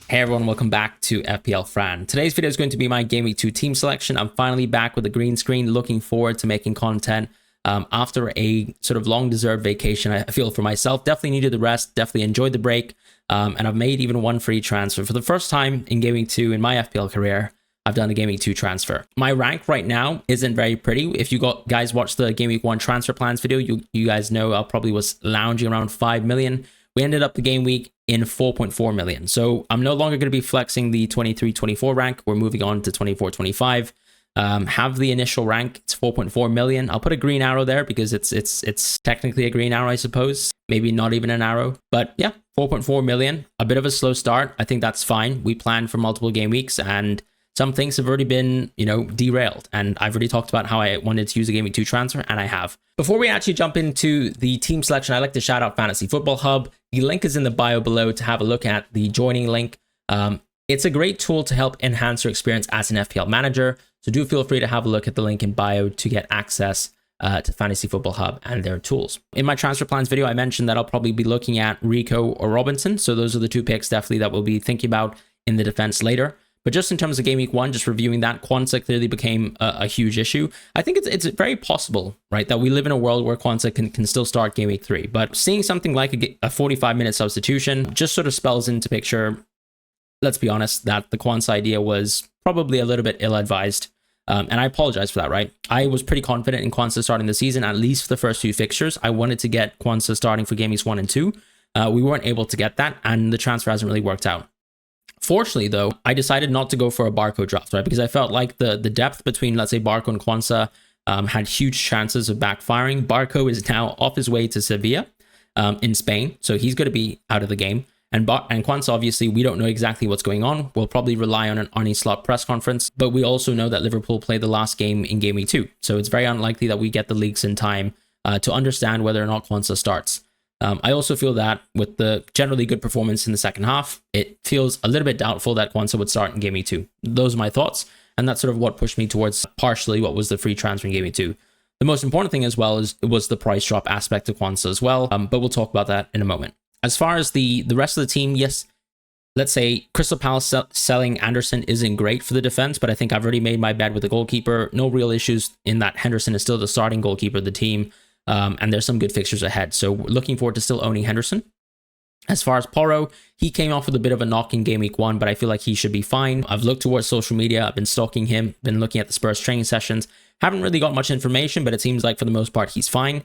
Hey everyone, welcome back to FPL Fran. Today's video is going to be my Game Week 2 team selection. I'm finally back with a green screen, looking forward to making content after a sort of long-deserved vacation. I feel for myself, definitely needed the rest, definitely enjoyed the break, and I've made even one free transfer. For the first time in Game Week 2 in my FPL career, I've done a Game Week 2 transfer. My rank right now isn't very pretty. If you guys watched the Game Week 1 transfer plans video, you guys know I probably was lounging around 5 million. We ended up the game week in 4.4 million. So I'm no longer going to be flexing the 23-24 rank. We're moving on to 24-25. Have the initial rank. It's 4.4 million. I'll put a green arrow there because it's technically a green arrow, I suppose. Maybe not even an arrow. But yeah, 4.4 million. A bit of a slow start. I think that's fine. We planned for multiple game weeks and some things have already been, derailed. And I've already talked about how I wanted to use a Game Week 2 transfer, and I have. Before we actually jump into the team selection, I'd like to shout out Fantasy Football Hub. The link is in the bio below to have a look at the joining link. It's a great tool to help enhance your experience as an FPL manager. So do feel free to have a look at the link in bio to get access to Fantasy Football Hub and their tools. In my transfer plans video, I mentioned that I'll probably be looking at Rico or Robinson. So those are the two picks definitely that we'll be thinking about in the defense later. But just in terms of Game Week 1, just reviewing that, Kwanzaa clearly became a huge issue. I think it's very possible, right, that we live in a world where Kwanzaa can still start Game Week 3. But seeing something like a 45-minute substitution just sort of spells into picture, let's be honest, that the Kwanzaa idea was probably a little bit ill-advised. And I apologize for that, right? I was pretty confident in Kwanzaa starting the season, at least for the first few fixtures. I wanted to get Kwanzaa starting for Game Weeks 1 and 2. We weren't able to get that, and the transfer hasn't really worked out. Fortunately, though, I decided not to go for a Barco draft, right? Because I felt like the depth between, let's say, Barco and Kwanzaa had huge chances of backfiring. Barco is now off his way to Sevilla in Spain, so he's going to be out of the game. And Kwanzaa, obviously, we don't know exactly what's going on. We'll probably rely on an Arnie Slot press conference, but we also know that Liverpool played the last game in Game Week 2. So it's very unlikely that we get the leaks in time to understand whether or not Kwanzaa starts. I also feel that with the generally good performance in the second half, it feels a little bit doubtful that Kwanzaa would start in Game Week 2. Those are my thoughts, and that's sort of what pushed me towards partially what was the free transfer in Game Week 2. The most important thing as well was the price drop aspect of Kwanzaa as well, but we'll talk about that in a moment. As far as the rest of the team, yes, let's say Crystal Palace selling Anderson isn't great for the defense, but I think I've already made my bed with the goalkeeper. No real issues in that Henderson is still the starting goalkeeper of the team. And there's some good fixtures ahead. So looking forward to still owning Henderson. As far as Porro, he came off with a bit of a knock in Game Week 1, but I feel like he should be fine. I've looked towards social media. I've been stalking him, been looking at the Spurs training sessions. Haven't really got much information, but it seems like for the most part, he's fine.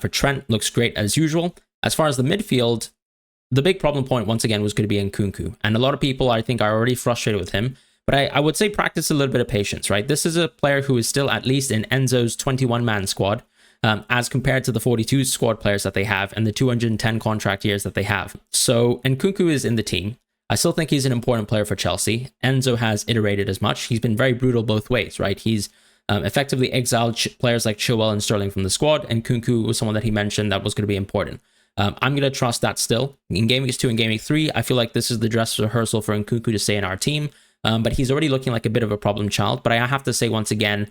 For Trent, looks great as usual. As far as the midfield, the big problem point once again was going to be Nkunku. And a lot of people, I think, are already frustrated with him. But I would say practice a little bit of patience, right? This is a player who is still at least in Enzo's 21-man squad. As compared to the 42 squad players that they have and the 210 contract years that they have. So Nkunku is in the team. I still think he's an important player for Chelsea. Enzo has iterated as much. He's been very brutal both ways, right? He's effectively exiled players like Chilwell and Sterling from the squad, and Nkunku was someone that he mentioned that was going to be important. I'm going to trust that still. In Game Week 2 and Game Week 3, I feel like this is the dress rehearsal for Nkunku to stay in our team, but he's already looking like a bit of a problem child. But I have to say once again,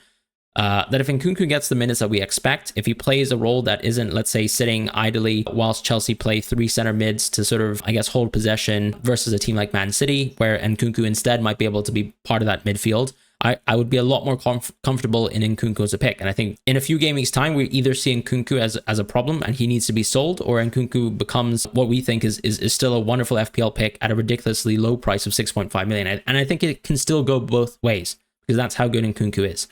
that if Nkunku gets the minutes that we expect, if he plays a role that isn't, let's say, sitting idly whilst Chelsea play 3 center mids to sort of, I guess, hold possession versus a team like Man City, where Nkunku instead might be able to be part of that midfield, I would be a lot more comfortable in Nkunku as a pick. And I think in a few game weeks' time, we either see Nkunku as a problem and he needs to be sold, or Nkunku becomes what we think is still a wonderful FPL pick at a ridiculously low price of 6.5 million. And I think it can still go both ways because that's how good Nkunku is.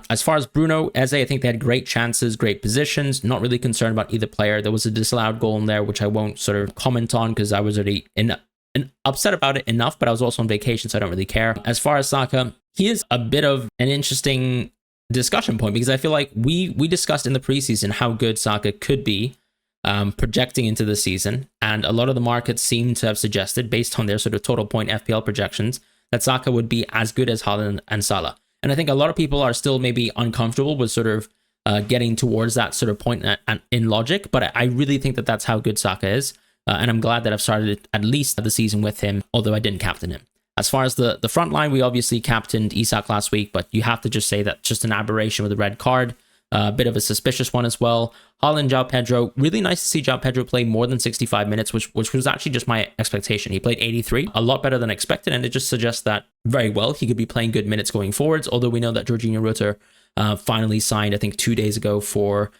As far as Bruno, Eze, I think they had great chances, great positions. Not really concerned about either player. There was a disallowed goal in there, which I won't sort of comment on because I was already upset about it enough, but I was also on vacation, so I don't really care. As far as Saka, he is a bit of an interesting discussion point because I feel like we discussed in the preseason how good Saka could be projecting into the season, and a lot of the markets seem to have suggested, based on their sort of total point FPL projections, that Saka would be as good as Haaland and Salah. And I think a lot of people are still maybe uncomfortable with sort of getting towards that sort of point in logic. But I really think that that's how good Saka is. And I'm glad that I've started at least the season with him, although I didn't captain him. As far as the front line, we obviously captained Isak last week, but you have to just say that just an aberration with a red card. a bit of a suspicious one as well. Haaland, João Pedro, really nice to see João Pedro play more than 65 minutes, which was actually just my expectation. He played 83, a lot better than expected, and it just suggests that very well he could be playing good minutes going forwards, although we know that Jorginho Rutter finally signed, I think, 2 days ago for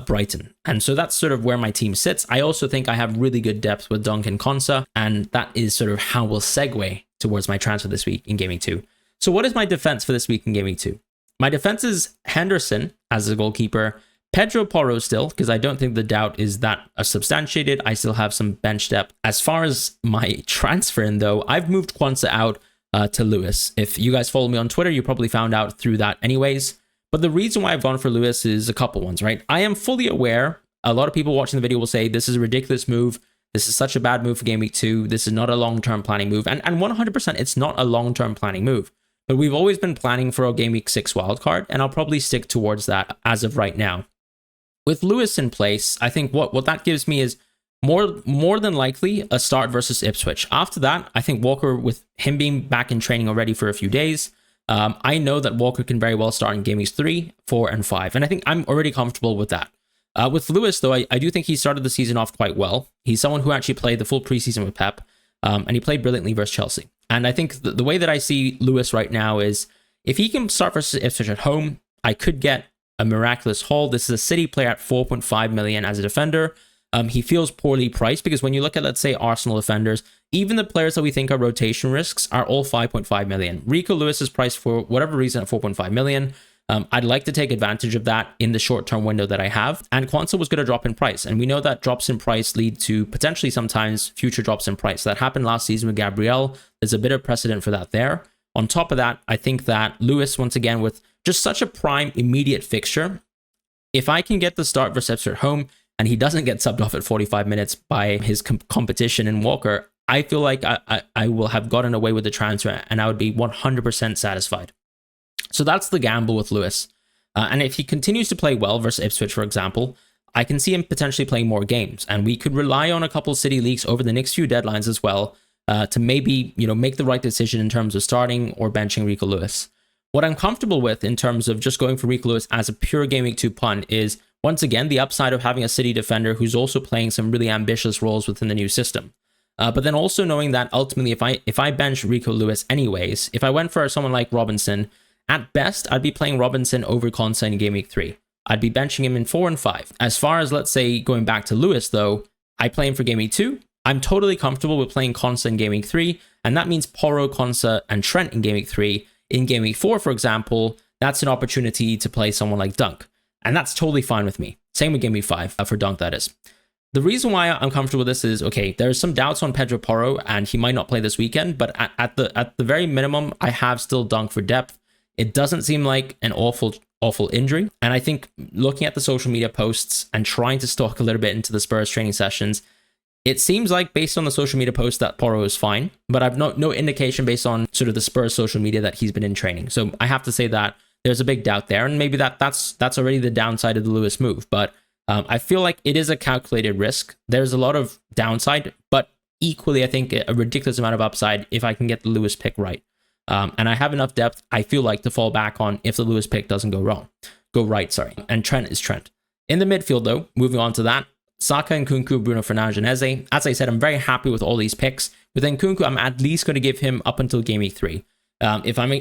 Brighton. And so that's sort of where my team sits. I also think I have really good depth with Dunk and Konsa, and that is sort of how we'll segue towards my transfer this week in Gaming 2. So what is my defense for this week in Gaming 2? My defense is Henderson as a goalkeeper, Pedro Porro still, because I don't think the doubt is that substantiated. I still have some bench depth. As far as my transfer in though, I've moved Quansah out to Lewis. If you guys follow me on Twitter, you probably found out through that anyways. But the reason why I've gone for Lewis is a couple ones, right? I am fully aware. A lot of people watching the video will say, this is a ridiculous move. This is such a bad move for Game Week 2. This is not a long-term planning move. And 100%, it's not a long-term planning move. But we've always been planning for a Game Week 6 wildcard, and I'll probably stick towards that as of right now. With Lewis in place, I think what that gives me is more than likely a start versus Ipswich. After that, I think Walker, with him being back in training already for a few days, I know that Walker can very well start in Game Weeks 3, 4, and 5. And I think I'm already comfortable with that. With Lewis, though, I do think he started the season off quite well. He's someone who actually played the full preseason with Pep, and he played brilliantly versus Chelsea. And I think the way that I see Lewis right now is, if he can start versus Ipswich at home, I could get a miraculous haul. This is a City player at 4.5 million as a defender. He feels poorly priced because when you look at, let's say, Arsenal defenders, even the players that we think are rotation risks are all 5.5 million. Rico Lewis is priced for whatever reason at 4.5 million. I'd like to take advantage of that in the short-term window that I have. And Quansah was going to drop in price. And we know that drops in price lead to potentially sometimes future drops in price. That happened last season with Gabriel. There's a bit of precedent for that there. On top of that, I think that Lewis, once again, with just such a prime immediate fixture, if I can get the start versus Ipswich at home and he doesn't get subbed off at 45 minutes by his competition in Walker, I feel like I will have gotten away with the transfer and I would be 100% satisfied. So that's the gamble with Lewis. And if he continues to play well versus Ipswich, for example, I can see him potentially playing more games. And we could rely on a couple City leaks over the next few deadlines as well to maybe, make the right decision in terms of starting or benching Rico Lewis. What I'm comfortable with in terms of just going for Rico Lewis as a pure Game Week 2 punt is, once again, the upside of having a City defender who's also playing some really ambitious roles within the new system. But then also knowing that ultimately, if I bench Rico Lewis anyways, if I went for someone like Robinson, at best, I'd be playing Robinson over Konsa in Game Week 3. I'd be benching him in 4 and 5. As far as, let's say, going back to Lewis, though, I play him for Game Week 2. I'm totally comfortable with playing Konsa in Game Week 3, and that means Porro, Konsa, and Trent in Game Week 3. In Game Week 4, for example, that's an opportunity to play someone like Dunk, and that's totally fine with me. Same with Game Week 5, for Dunk, that is. The reason why I'm comfortable with this is, okay, there's some doubts on Pedro Porro, and he might not play this weekend, but at the very minimum, I have still Dunk for depth. It doesn't seem like an awful injury. And I think looking at the social media posts and trying to stalk a little bit into the Spurs training sessions, it seems like based on the social media posts that Porro is fine, but I've no indication based on sort of the Spurs social media that he's been in training. So I have to say that there's a big doubt there. And maybe that's already the downside of the Lewis move. But I feel like it is a calculated risk. There's a lot of downside, but equally, I think a ridiculous amount of upside if I can get the Lewis pick right. And I have enough depth, I feel like, to fall back on if the Lewis pick doesn't go right. And Trent is Trent. In the midfield, though, moving on to that, Saka and Nkunku, Bruno Fernandes, and Eze. As I said, I'm very happy with all these picks. With Nkunku, I'm at least going to give him up until Game Week 3. If I'm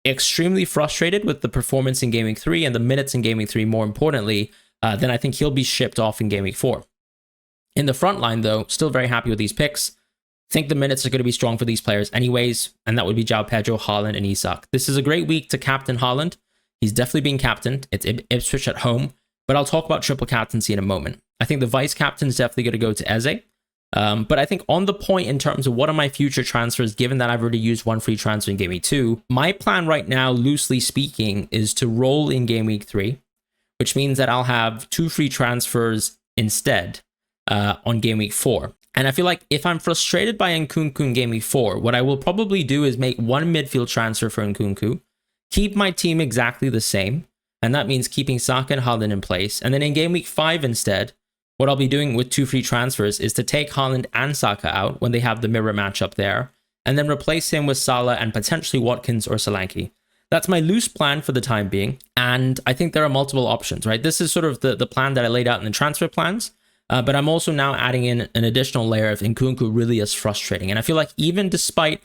extremely frustrated with the performance in Game Week 3 and the minutes in Game Week 3, more importantly, then I think he'll be shipped off in Game Week 4. In the front line, though, still very happy with these picks. Think the minutes are going to be strong for these players anyways, and that would be João Pedro, Haaland, and Isak. This is a great week to captain Haaland. He's definitely being captained. It's Ipswich at home, but I'll talk about triple captaincy in a moment. I think the vice captain is definitely going to go to Eze, but I think on the point in terms of what are my future transfers, given that I've already used one free transfer in Game Week 2, my plan right now, loosely speaking, is to roll in Game Week 3, which means that I'll have 2 free transfers instead on Game Week 4. And I feel like if I'm frustrated by Nkunku in Game Week 4, what I will probably do is make one midfield transfer for Nkunku, keep my team exactly the same, and that means keeping Saka and Haaland in place. And then in Game Week 5 instead, what I'll be doing with 2 free transfers is to take Haaland and Saka out when they have the mirror matchup there, and then replace him with Salah and potentially Watkins or Solanke. That's my loose plan for the time being. And I think there are multiple options, right? This is sort of the plan that I laid out in the transfer plans. But I'm also now adding in an additional layer of Nkunku really is frustrating. And I feel like even despite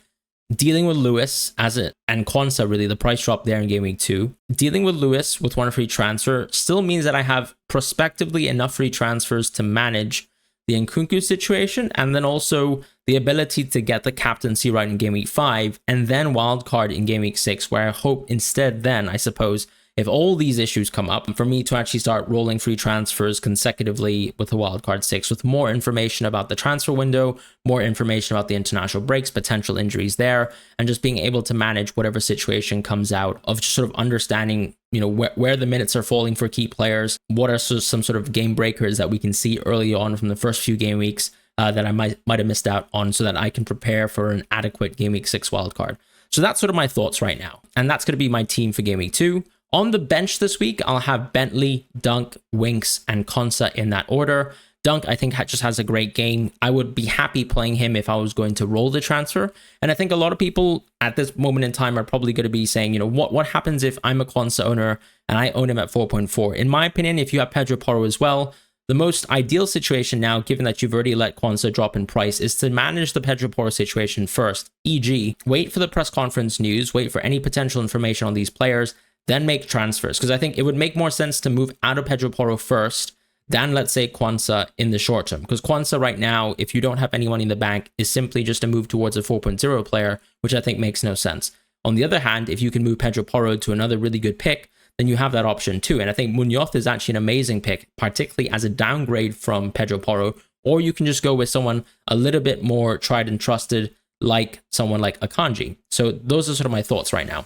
dealing with Lewis and Quansah, really the price drop there in Game Week 2, dealing with Lewis with one free transfer still means that I have prospectively enough free transfers to manage the Nkunku situation, and then also the ability to get the captaincy right in Game Week 5 and then wildcard in Game Week 6, where I hope instead then, I suppose, if all these issues come up, for me to actually start rolling free transfers consecutively with the wildcard 6 with more information about the transfer window, more information about the international breaks, potential injuries there, and just being able to manage whatever situation comes out of just sort of understanding, you know, where the minutes are falling for key players, what are some sort of game breakers that we can see early on from the first few game weeks that I might have missed out on, so that I can prepare for an adequate Game Week 6 wildcard. So that's sort of my thoughts right now. And that's going to be my team for Game Week 2. On the bench this week, I'll have Bentley, Dunk, Winks, and Quansah in that order. Dunk, I think, just has a great game. I would be happy playing him if I was going to roll the transfer. And I think a lot of people at this moment in time are probably going to be saying, you know, what happens if I'm a Quansah owner and I own him at 4.4? In my opinion, if you have Pedro Porro as well, the most ideal situation now, given that you've already let Quansah drop in price, is to manage the Pedro Porro situation first. E.g., wait for the press conference news, wait for any potential information on these players, then make transfers. Because I think it would make more sense to move out of Pedro Porro first than, let's say, Quansah in the short term. Because Quansah right now, if you don't have any money in the bank, is simply just a move towards a 4.0 player, which I think makes no sense. On the other hand, if you can move Pedro Porro to another really good pick, then you have that option too. And I think Munoz is actually an amazing pick, particularly as a downgrade from Pedro Porro. Or you can just go with someone a little bit more tried and trusted, like someone like Akanji. So those are sort of my thoughts right now.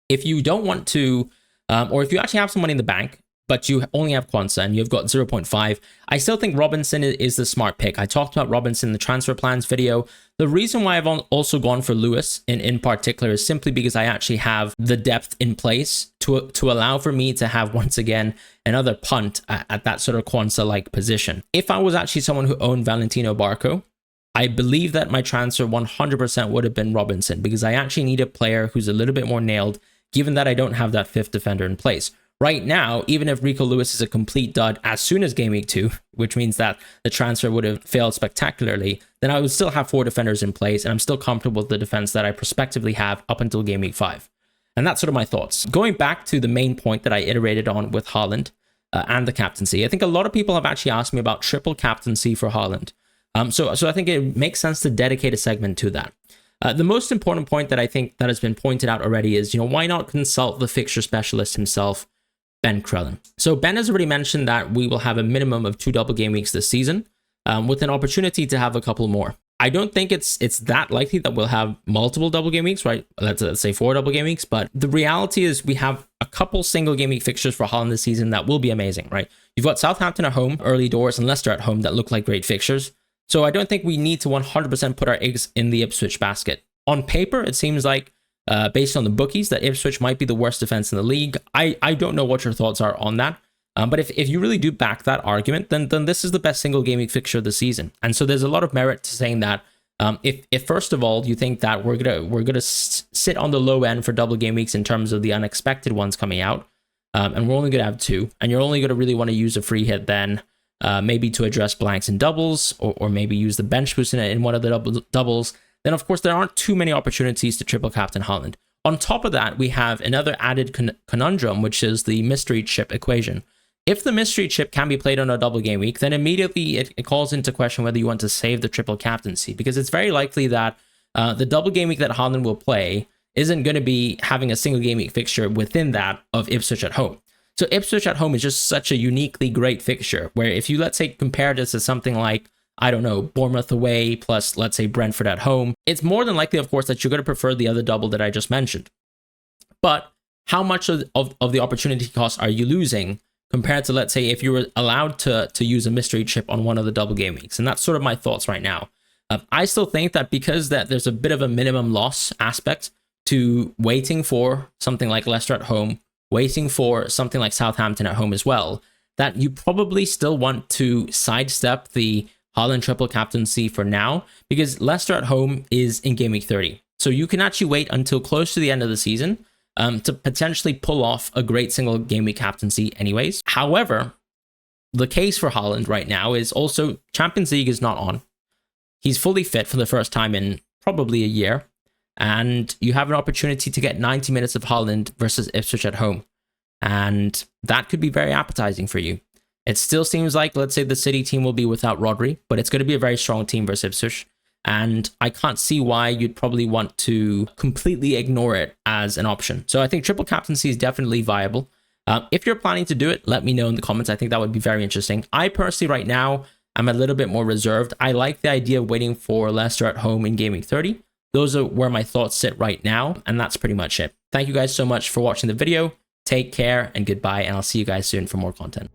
If you don't want to, or if you actually have some money in the bank, but you only have Quansah and you've got 0.5, I still think Robinson is the smart pick. I talked about Robinson in the transfer plans video. The reason why I've also gone for Lewis in particular is simply because I actually have the depth in place to allow for me to have, once again, another punt at that sort of Quansah-like position. If I was actually someone who owned Valentino Barco, I believe that my transfer 100% would have been Robinson, because I actually need a player who's a little bit more nailed, given that I don't have that fifth defender in place. Right now, even if Rico Lewis is a complete dud as soon as Game Week 2, which means that the transfer would have failed spectacularly, then I would still have 4 defenders in place, and I'm still comfortable with the defense that I prospectively have up until Game Week 5. And that's sort of my thoughts. Going back to the main point that I iterated on with Haaland and the captaincy, I think a lot of people have actually asked me about triple captaincy for Haaland. So I think it makes sense to dedicate a segment to that. The most important point that I think that has been pointed out already is, why not consult the fixture specialist himself, Ben Krellin. So Ben has already mentioned that we will have a minimum of 2 double game weeks this season, with an opportunity to have a couple more. I don't think it's that likely that we'll have multiple double game weeks, right? Let's say 4 double game weeks. But the reality is we have a couple single game week fixtures for Haaland this season that will be amazing, right? You've got Southampton at home, early doors, and Leicester at home that look like great fixtures. So I don't think we need to 100% put our eggs in the Ipswich basket. On paper, it seems like, based on the bookies, that Ipswich might be the worst defense in the league. I don't know what your thoughts are on that. But if you really do back that argument, then this is the best single game week fixture of the season. And so there's a lot of merit to saying that. If first of all you think that we're gonna sit on the low end for double game weeks in terms of the unexpected ones coming out, and we're only gonna have 2, and you're only gonna really want to use a free hit then, maybe to address blanks and doubles, or maybe use the bench boost in one of the doubles, then of course there aren't too many opportunities to triple captain Haaland. On top of that, we have another added conundrum, which is the mystery chip equation. If the mystery chip can be played on a double game week, then immediately it calls into question whether you want to save the triple captaincy, because it's very likely that the double game week that Haaland will play isn't going to be having a single game week fixture within that of Ipswich at home. So Ipswich at home is just such a uniquely great fixture, where if you, let's say, compare this to something like, I don't know, Bournemouth away plus, let's say, Brentford at home, it's more than likely, of course, that you're going to prefer the other double that I just mentioned. But how much of the opportunity cost are you losing compared to, let's say, if you were allowed to use a mystery chip on one of the double game weeks? And that's sort of my thoughts right now. I still think that because there's a bit of a minimum loss aspect to waiting for something like Leicester at home, waiting for something like Southampton at home as well, that you probably still want to sidestep the Haaland triple captaincy for now, because Leicester at home is in game week 30. So you can actually wait until close to the end of the season, to potentially pull off a great single game week captaincy anyways. However, the case for Haaland right now is also Champions League is not on. He's fully fit for the first time in probably a year, and you have an opportunity to get 90 minutes of Haaland versus Ipswich at home, and that could be very appetizing for you. It still seems like, let's say, the City team will be without Rodri, but it's going to be a very strong team versus Ipswich, and I can't see why you'd probably want to completely ignore it as an option. So I think triple captaincy is definitely viable. If you're planning to do it, let me know in the comments. I think that would be very interesting. I personally, right now, I'm a little bit more reserved. I like the idea of waiting for Leicester at home in Game Week 30. Those are where my thoughts sit right now, and that's pretty much it. Thank you guys so much for watching the video. Take care and goodbye, and I'll see you guys soon for more content.